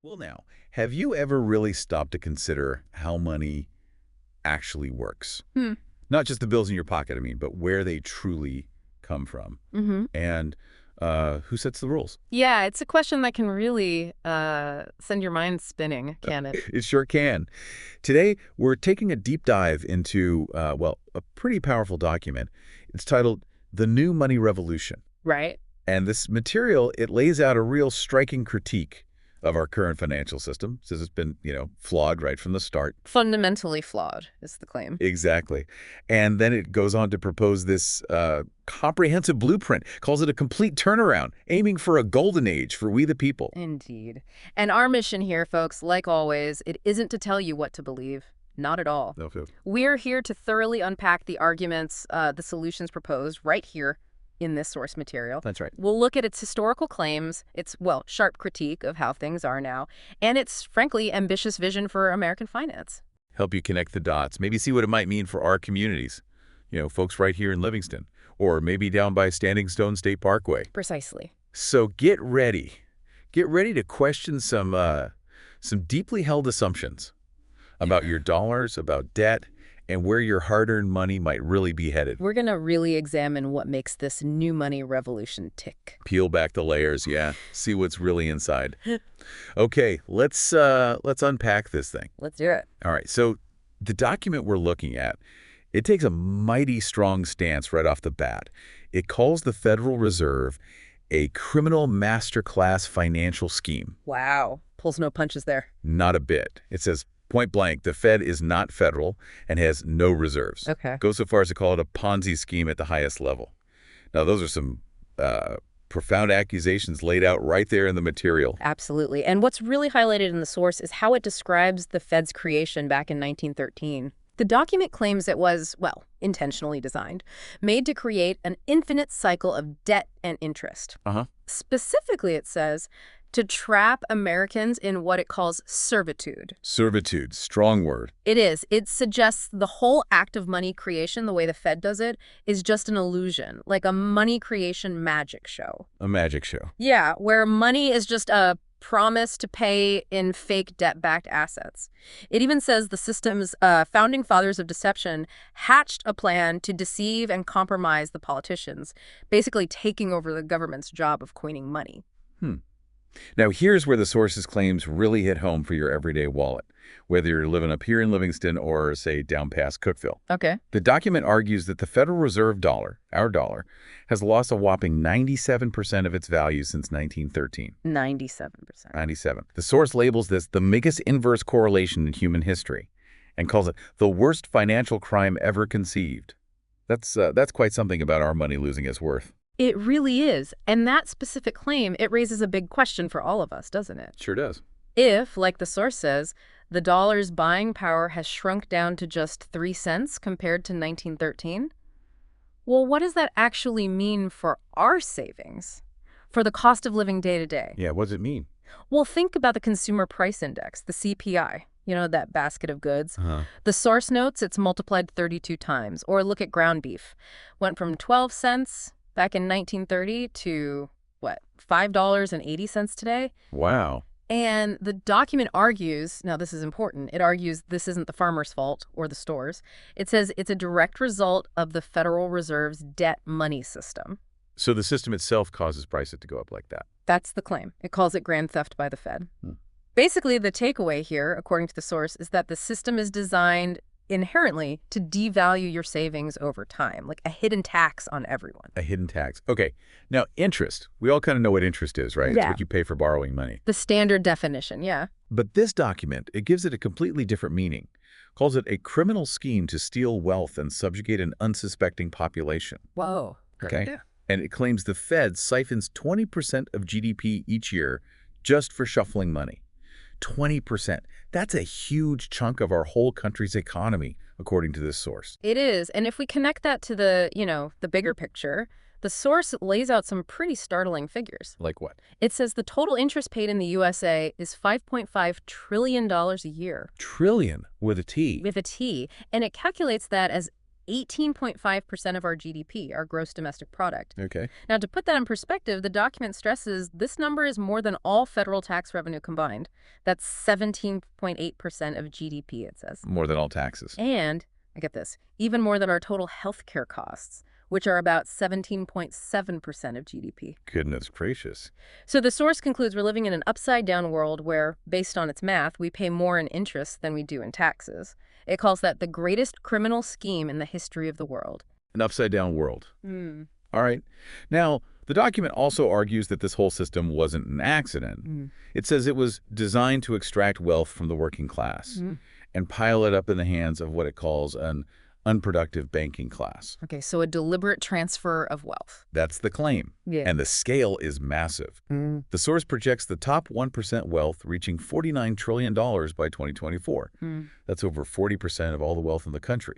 Well, now, have you ever really stopped to consider how money actually works? Hmm. Not just the bills in your pocket, I mean, but where they truly come from Mm-hmm. and who sets the rules? Yeah, it's a question that can really send your mind spinning, can it? It sure can. Today, we're taking a deep dive into, a pretty powerful document. It's titled The New Money Revolution. Right? And this material, it lays out a real striking critique of our current financial system, says it's been, flawed right from the start. Fundamentally flawed is the claim. Exactly. And then it goes on to propose this comprehensive blueprint, calls it a complete turnaround, aiming for a golden age for we the people. Indeed. And our mission here, folks, like always, it isn't to tell you what to believe. Not at all. No, We're here to thoroughly unpack the arguments, the solutions proposed right here in this source material. that's right. We'll look at its historical claims, its, sharp critique of how things are now, and its, frankly, ambitious vision for American finance. Help you connect the dots, maybe see what it might mean for our communities. Folks right here in Livingston, or maybe down by Standing Stone State Parkway. Precisely. So get ready. Get ready to question some deeply held assumptions about your dollars, about debt, and where your hard-earned money might really be headed. We're going to really examine what makes this new money revolution tick. Peel back the layers, yeah. See what's really inside. Okay, let's unpack this thing. Let's do it. All right, so the document we're looking at, it takes a mighty strong stance right off the bat. It calls the Federal Reserve a criminal masterclass financial scheme. Wow. Pulls no punches there. Not a bit. It says point blank, the Fed is not federal and has no reserves. Okay. Goes so far as to call it a Ponzi scheme at the highest level. Now, those are some profound accusations laid out right there in the material. Absolutely. And what's really highlighted in the source is how it describes the Fed's creation back in 1913. The document claims it was, intentionally designed, made to create an infinite cycle of debt and interest. Uh-huh. Specifically, it says, to trap Americans in what it calls servitude. Servitude, strong word. It is. It suggests the whole act of money creation, the way the Fed does it, is just an illusion, like a money creation magic show. A magic show. Yeah, where money is just a promise to pay in fake debt-backed assets. It even says the system's founding fathers of deception hatched a plan to deceive and compromise the politicians, basically taking over the government's job of coining money. Now, here's where the source's claims really hit home for your everyday wallet, whether you're living up here in Livingston or, say, down past Cookeville. Okay. The document argues that the Federal Reserve dollar, our dollar, has lost a whopping 97% of its value since 1913. 97%. 97. The source labels this the biggest inverse correlation in human history and calls it the worst financial crime ever conceived. That's quite something about our money losing its worth. It really is. And that specific claim, it raises a big question for all of us, doesn't it? Sure does. If, like the source says, the dollar's buying power has shrunk down to just 3 cents compared to 1913, well, what does that actually mean for our savings? For the cost of living day to day? Yeah, what does it mean? Well, think about the Consumer Price Index, the CPI. That basket of goods. Uh-huh. The source notes it's multiplied 32 times. Or look at ground beef. Went from 12 cents back in 1930 to, $5.80 today? Wow. And the document argues, now this is important, it argues this isn't the farmer's fault or the store's. It says it's a direct result of the Federal Reserve's debt money system. So the system itself causes prices to go up like that. That's the claim. It calls it grand theft by the Fed. Basically, the takeaway here, according to the source, is that the system is designed inherently to devalue your savings over time, like a hidden tax on everyone. A hidden tax. Okay. Now, interest. We all kind of know what interest is, right? Yeah. It's what you pay for borrowing money. The standard definition, yeah. But this document, it gives it a completely different meaning. Calls it a criminal scheme to steal wealth and subjugate an unsuspecting population. Whoa. Okay? Yeah. And it claims the Fed siphons 20% of GDP each year just for shuffling money. 20%. That's a huge chunk of our whole country's economy, according to this source. It is. And if we connect that to the bigger picture, the source lays out some pretty startling figures. Like what? It says the total interest paid in the USA is $5.5 trillion a year. Trillion with a T. With a T. And it calculates that as 18.5% of our GDP, our gross domestic product. Okay. Now, to put that in perspective, the document stresses this number is more than all federal tax revenue combined. That's 17.8% of GDP, it says. More than all taxes. And, I get this, even more than our total healthcare costs, which are about 17.7% of GDP. Goodness gracious. So the source concludes we're living in an upside-down world where, based on its math, we pay more in interest than we do in taxes. It calls that the greatest criminal scheme in the history of the world. An upside-down world. Mm. All right. Now, the document also argues that this whole system wasn't an accident. It says it was designed to extract wealth from the working class and pile it up in the hands of what it calls an unproductive banking class. Okay, so a deliberate transfer of wealth. That's the claim. Yeah. And the scale is massive. The source projects the top 1% wealth reaching $49 trillion by 2024. That's over 40% of all the wealth in the country.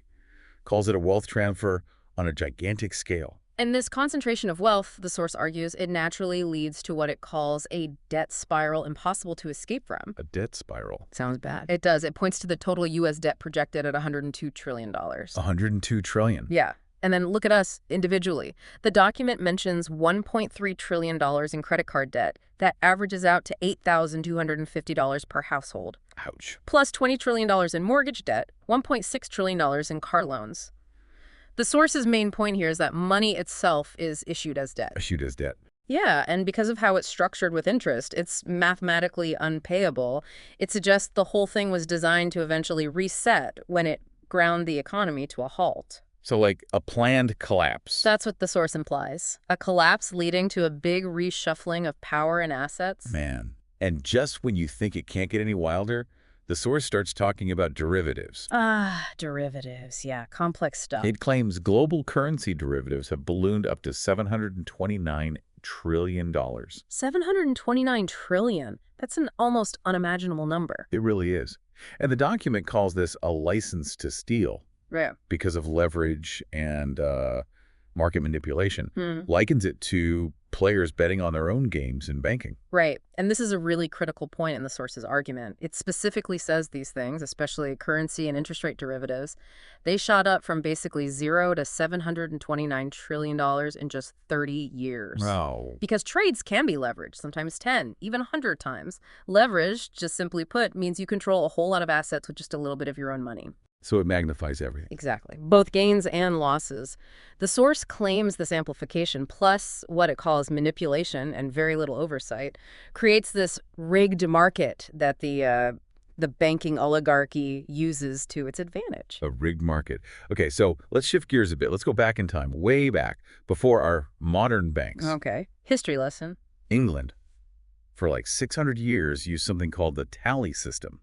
Calls it a wealth transfer on a gigantic scale. And this concentration of wealth, the source argues, it naturally leads to what it calls a debt spiral impossible to escape from. A debt spiral. Sounds bad. It does. It points to the total U.S. debt projected at $102 trillion. $102 trillion. Yeah. And then look at us individually. The document mentions $1.3 trillion in credit card debt. That averages out to $8,250 per household. Ouch. Plus $20 trillion in mortgage debt, $1.6 trillion in car loans. The source's main point here is that money itself is issued as debt. Issued as debt. Yeah, and because of how it's structured with interest, it's mathematically unpayable. It suggests the whole thing was designed to eventually reset when it ground the economy to a halt. So like a planned collapse. That's what the source implies. A collapse leading to a big reshuffling of power and assets. Man. And just when you think it can't get any wilder, the source starts talking about derivatives. Derivatives. Yeah, complex stuff. It claims global currency derivatives have ballooned up to $729 trillion. $729 trillion. That's an almost unimaginable number. It really is. And the document calls this a license to steal. Right. Because of leverage and market manipulation. Likens it to players betting on their own games in banking. Right. And this is a really critical point in the source's argument. It specifically says these things, especially currency and interest rate derivatives. They shot up from basically zero to $729 trillion in just 30 years. Wow. Because trades can be leveraged, sometimes 10, even 100 times. Leverage, just simply put, means you control a whole lot of assets with just a little bit of your own money. So it magnifies everything. Exactly. Both gains and losses. The source claims this amplification, plus what it calls manipulation and very little oversight, creates this rigged market that the banking oligarchy uses to its advantage. A rigged market. Okay, so let's shift gears a bit. Let's go back in time, way back, before our modern banks. Okay. History lesson. England, for like 600 years, used something called the tally system.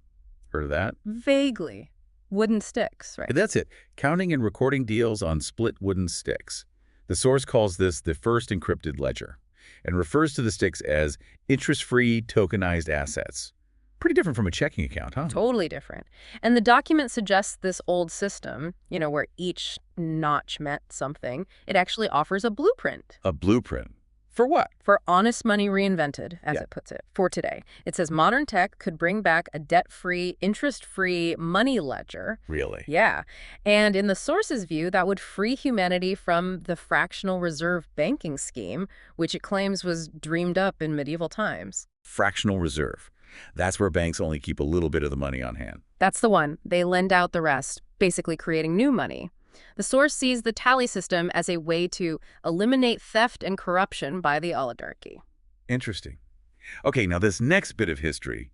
Heard of that? Vaguely. Wooden sticks, right? That's it. Counting and recording deals on split wooden sticks. The source calls this the first encrypted ledger and refers to the sticks as interest-free tokenized assets. Pretty different from a checking account, huh? Totally different. And the document suggests this old system, where each notch meant something, it actually offers a blueprint. A blueprint. For what? For honest money reinvented, as it puts it, for today. It says modern tech could bring back a debt-free, interest-free money ledger. Really? Yeah. And in the source's view, that would free humanity from the fractional reserve banking scheme, which it claims was dreamed up in medieval times. Fractional reserve. That's where banks only keep a little bit of the money on hand. That's the one. They lend out the rest, basically creating new money. The source sees the tally system as a way to eliminate theft and corruption by the oligarchy. Interesting. Okay, now this next bit of history,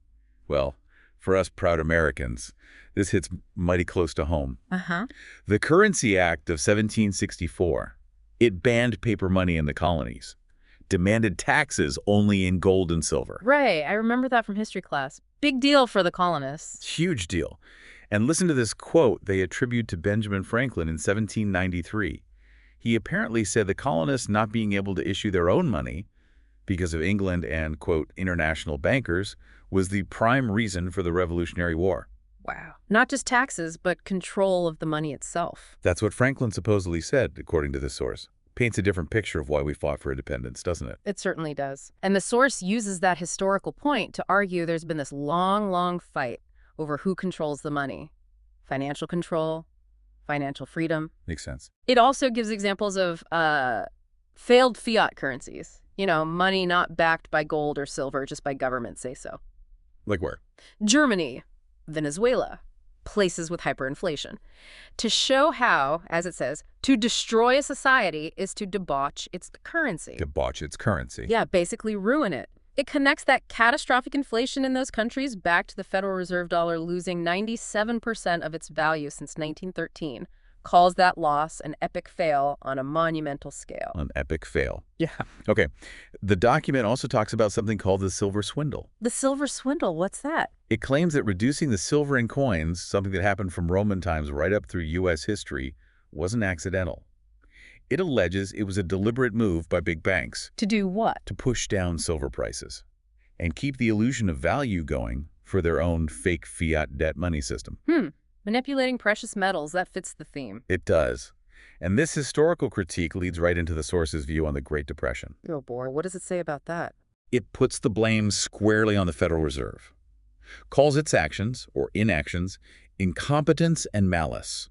well, for us proud Americans, this hits mighty close to home. The Currency Act of 1764, it banned paper money in the colonies, demanded taxes only in gold and silver. Right, I remember that from history class. Big deal for the colonists. Huge deal. And listen to this quote they attribute to Benjamin Franklin in 1793. He apparently said the colonists not being able to issue their own money because of England and, quote, international bankers was the prime reason for the Revolutionary War. Wow. Not just taxes, but control of the money itself. That's what Franklin supposedly said, according to this source. Paints a different picture of why we fought for independence, doesn't it? It certainly does. And the source uses that historical point to argue there's been this long, long fight over who controls the money. Financial control financial freedom. Makes sense. It also gives examples of failed fiat currencies. Money not backed by gold or silver, just by government say so. Like where? Germany, Venezuela, places with hyperinflation. To show how, as it says, to destroy a society is to debauch its currency. Debauch its currency. Yeah, basically ruin it. It connects that catastrophic inflation in those countries back to the Federal Reserve dollar losing 97% of its value since 1913. Calls that loss an epic fail on a monumental scale. An epic fail. Yeah. Okay. The document also talks about something called the silver swindle. The silver swindle, what's that? It claims that reducing the silver in coins, something that happened from Roman times right up through U.S. history, wasn't accidental. It alleges it was a deliberate move by big banks. To do what? To push down silver prices and keep the illusion of value going for their own fake fiat debt money system. Manipulating precious metals, that fits the theme. It does. And this historical critique leads right into the source's view on the Great Depression. Oh boy, what does it say about that? It puts the blame squarely on the Federal Reserve, calls its actions, or inactions, incompetence and malice,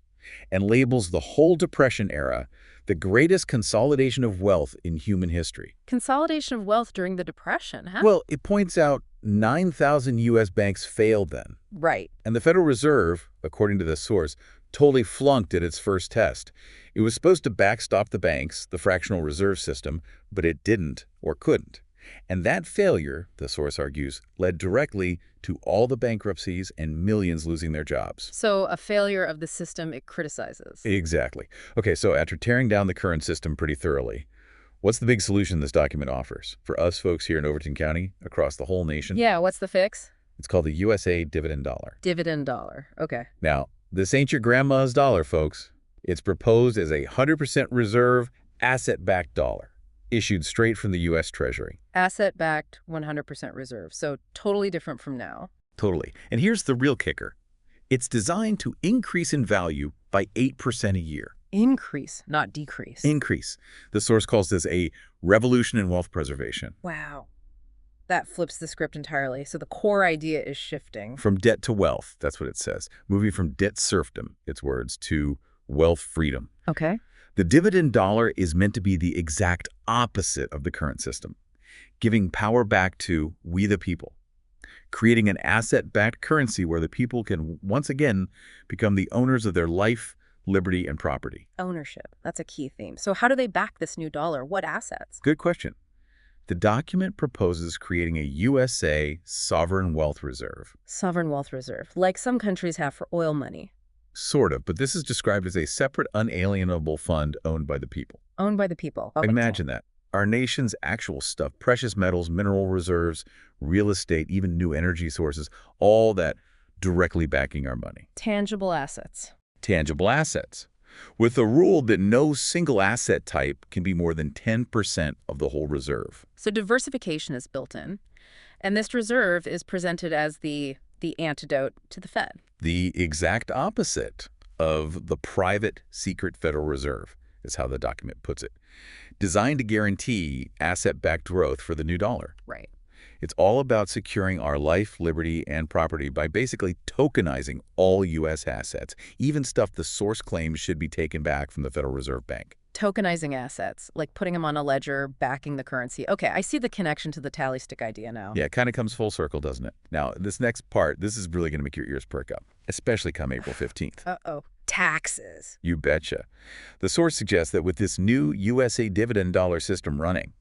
and labels the whole Depression era the greatest consolidation of wealth in human history. Consolidation of wealth during the Depression, huh? Well, it points out 9,000 U.S. banks failed then. Right. And the Federal Reserve, according to this source, totally flunked at its first test. It was supposed to backstop the banks, the fractional reserve system, but it didn't or couldn't. And that failure, the source argues, led directly to all the bankruptcies and millions losing their jobs. So a failure of the system it criticizes. Exactly. Okay, so after tearing down the current system pretty thoroughly, what's the big solution this document offers for us folks here in Overton County, across the whole nation? Yeah, what's the fix? It's called the USA Dividend Dollar. Dividend dollar. Okay. Now, this ain't your grandma's dollar, folks. It's proposed as a 100% reserve, asset-backed dollar, issued straight from the U.S. Treasury. Asset-backed, 100% reserve. So totally different from now. Totally. And here's the real kicker. It's designed to increase in value by 8% a year. Increase, not decrease. Increase. The source calls this a revolution in wealth preservation. Wow. That flips the script entirely. So the core idea is shifting. From debt to wealth, that's what it says. Moving from debt serfdom, its words, to wealth freedom. Okay. The dividend dollar is meant to be the exact opposite of the current system, giving power back to we the people, creating an asset-backed currency where the people can once again become the owners of their life, liberty, and property. Ownership. That's a key theme. So how do they back this new dollar? What assets? Good question. The document proposes creating a USA sovereign wealth reserve. Sovereign wealth reserve, like some countries have for oil money. Sort of, but this is described as a separate, unalienable fund owned by the people. Owned by the people. Okay. Imagine that. Our nation's actual stuff, precious metals, mineral reserves, real estate, even new energy sources, all that directly backing our money. Tangible assets. Tangible assets, with the rule that no single asset type can be more than 10% of the whole reserve. So diversification is built in, and this reserve is presented as the antidote to the Fed. The exact opposite of the private secret Federal Reserve is how the document puts it. Designed to guarantee asset-backed growth for the new dollar. Right. It's all about securing our life, liberty, and property by basically tokenizing all U.S. assets, even stuff the source claims should be taken back from the Federal Reserve Bank. Tokenizing assets, like putting them on a ledger, backing the currency. Okay, I see the connection to the tally stick idea now. Yeah, it kind of comes full circle, doesn't it? Now, this next part, this is really going to make your ears perk up, especially come April 15th. Uh-oh. Taxes. You betcha. The source suggests that with this new USA Dividend Dollar system running,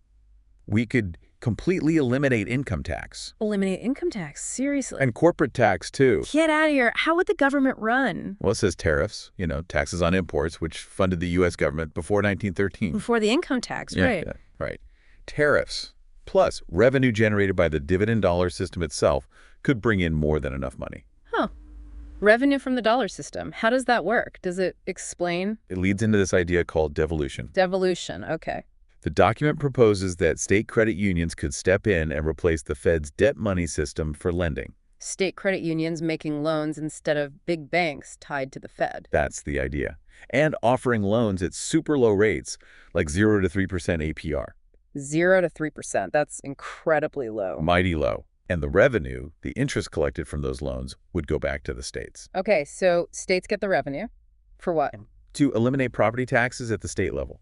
we could completely eliminate income tax. Eliminate income tax? Seriously? And corporate tax, too. Get out of here. How would the government run? Well, it says tariffs, taxes on imports, which funded the U.S. government before 1913. Before the income tax, right. Yeah, right. Tariffs, plus revenue generated by the dividend dollar system itself, could bring in more than enough money. Huh. Revenue from the dollar system. How does that work? Does it explain? It leads into this idea called devolution. Devolution, okay. The document proposes that state credit unions could step in and replace the Fed's debt money system for lending. State credit unions making loans instead of big banks tied to the Fed. That's the idea. And offering loans at super low rates, like 0 to 3% APR. 0 to 3%. That's incredibly low. Mighty low. And the revenue, the interest collected from those loans, would go back to the states. Okay, so states get the revenue For what? To eliminate property taxes at the state level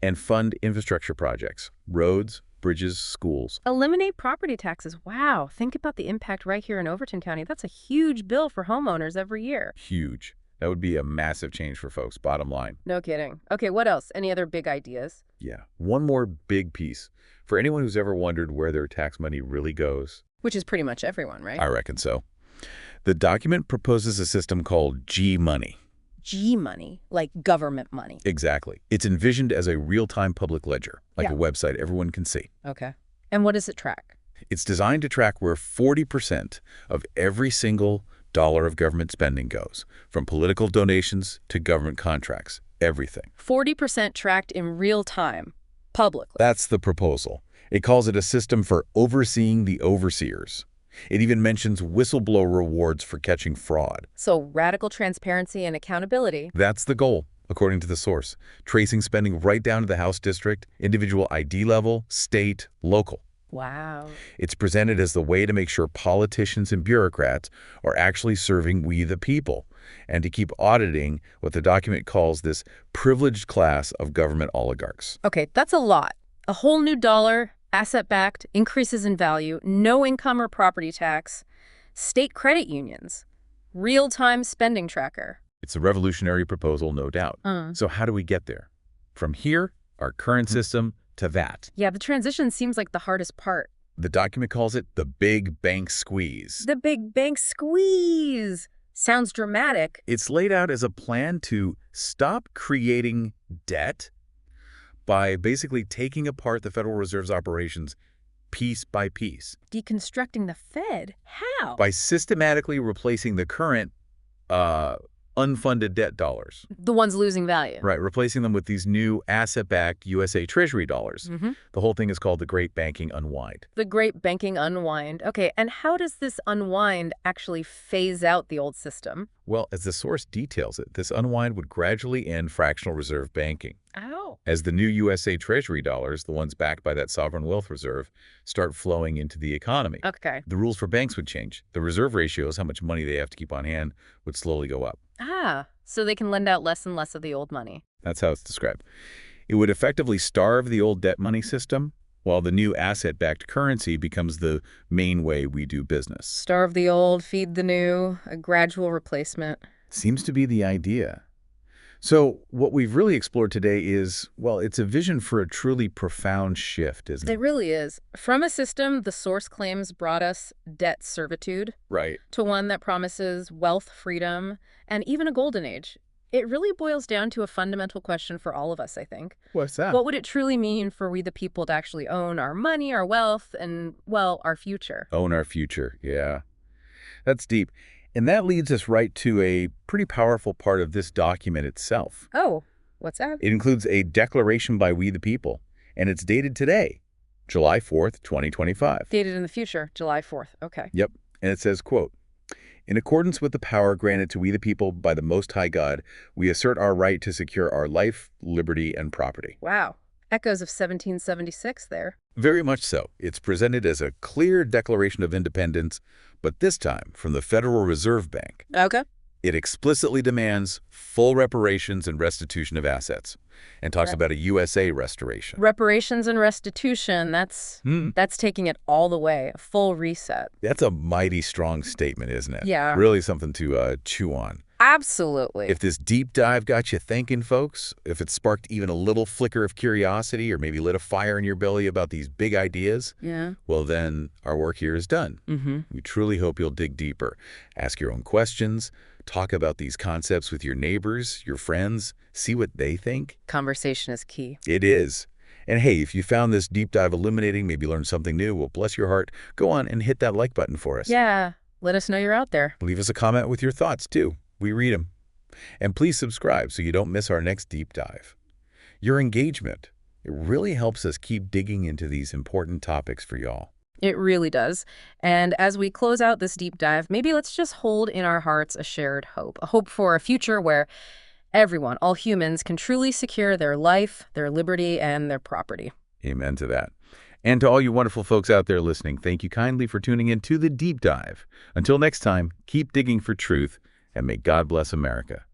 and fund infrastructure projects, roads, bridges, schools. Eliminate property taxes. Wow. Think about the impact right here in Overton County. That's a huge bill for homeowners every year. Huge. That would be a massive change for folks, bottom line. No kidding. Okay, what else? Any other big ideas? Yeah. One more big piece. For anyone who's ever wondered where their tax money really goes. Which is pretty much everyone, right? I reckon so. The document proposes a system called G-Money. G-Money, like government money. Exactly. It's envisioned as a real-time public ledger, like Yeah. a website everyone can see. Okay. And what does it track? It's designed to track where 40% of every single dollar of government spending goes, from political donations to government contracts, everything. 40% tracked in real time, publicly. That's the proposal. It calls it a system for overseeing the overseers. It even mentions whistleblower rewards for catching fraud. So radical transparency and accountability. That's the goal, according to the source, tracing spending right down to the House district, individual ID level, state, local. Wow. It's presented as the way to make sure politicians and bureaucrats are actually serving we the people, and to keep auditing what the document calls this privileged class of government oligarchs. Okay, that's a lot. A whole new dollar, asset-backed, increases in value, no income or property tax, state credit unions, real-time spending tracker. It's a revolutionary proposal, no doubt. So how do we get there? From here, our current system, to that. Yeah, the transition seems like the hardest part. The document calls it the big bank squeeze. The big bank squeeze. Sounds dramatic. It's laid out as a plan to stop creating debt by basically taking apart the Federal Reserve's operations piece by piece. Deconstructing the Fed? How? By systematically replacing the current unfunded debt dollars. The ones losing value. Right, replacing them with these new asset-backed USA Treasury dollars. The whole thing is called the Great Banking Unwind. The Great Banking Unwind. Okay, and how does this unwind actually phase out the old system? Well, as the source details it, this unwind would gradually end fractional reserve banking. Oh. As the new USA Treasury dollars, the ones backed by that sovereign wealth reserve, start flowing into the economy. Okay. The rules for banks would change. The reserve ratios, how much money they have to keep on hand, would slowly go up. Ah, so they can lend out less and less of the old money. That's how it's described. It would effectively starve the old debt money system, while the new asset-backed currency becomes the main way we do business. Starve the old, feed the new, a gradual replacement. Seems to be the idea. So what we've really explored today is, well, it's a vision for a truly profound shift, isn't it? It really is. From a system the source claims brought us debt servitude Right. to one that promises wealth freedom and even a golden age. It really boils down to a fundamental question for all of us, I think. What's that? What would it truly mean for we the people to actually own our money, our wealth, and, well, our future? Own our future, yeah. That's deep. And that leads us right to a pretty powerful part of this document itself. Oh, what's that? It includes a declaration by we the people, and it's dated today, July 4th, 2025. Dated in the future, July 4th. Okay. Yep. And it says, quote, "In accordance with the power granted to we the people by the Most High God, we assert our right to secure our life, liberty, and property." Wow. Echoes of 1776 there. Very much so. It's presented as a clear declaration of independence, but this time from the Federal Reserve Bank. Okay. It explicitly demands full reparations and restitution of assets, and talks about a USA restoration. Reparations and restitution, that's taking it all the way, a full reset. That's a mighty strong statement, isn't it? Yeah. Really something to chew on. Absolutely. If this deep dive got you thinking, folks, if it sparked even a little flicker of curiosity or maybe lit a fire in your belly about these big ideas, Yeah. well, then our work here is done. We truly hope you'll dig deeper, ask your own questions, talk about these concepts with your neighbors, your friends, see what they think. Conversation is key. It is. And hey, if you found this deep dive illuminating, maybe learned something new, well, bless your heart, go on and hit that like button for us. Yeah. Let us know you're out there. Leave us a comment with your thoughts, too. We read them. And please subscribe so you don't miss our next deep dive. Your engagement, it really helps us keep digging into these important topics for y'all. It really does. And as we close out this deep dive, maybe let's just hold in our hearts a shared hope, a hope for a future where everyone, all humans, can truly secure their life, their liberty, and their property. Amen to that. And to all you wonderful folks out there listening, thank you kindly for tuning in to the deep dive. Until next time, keep digging for truth, and may God bless America.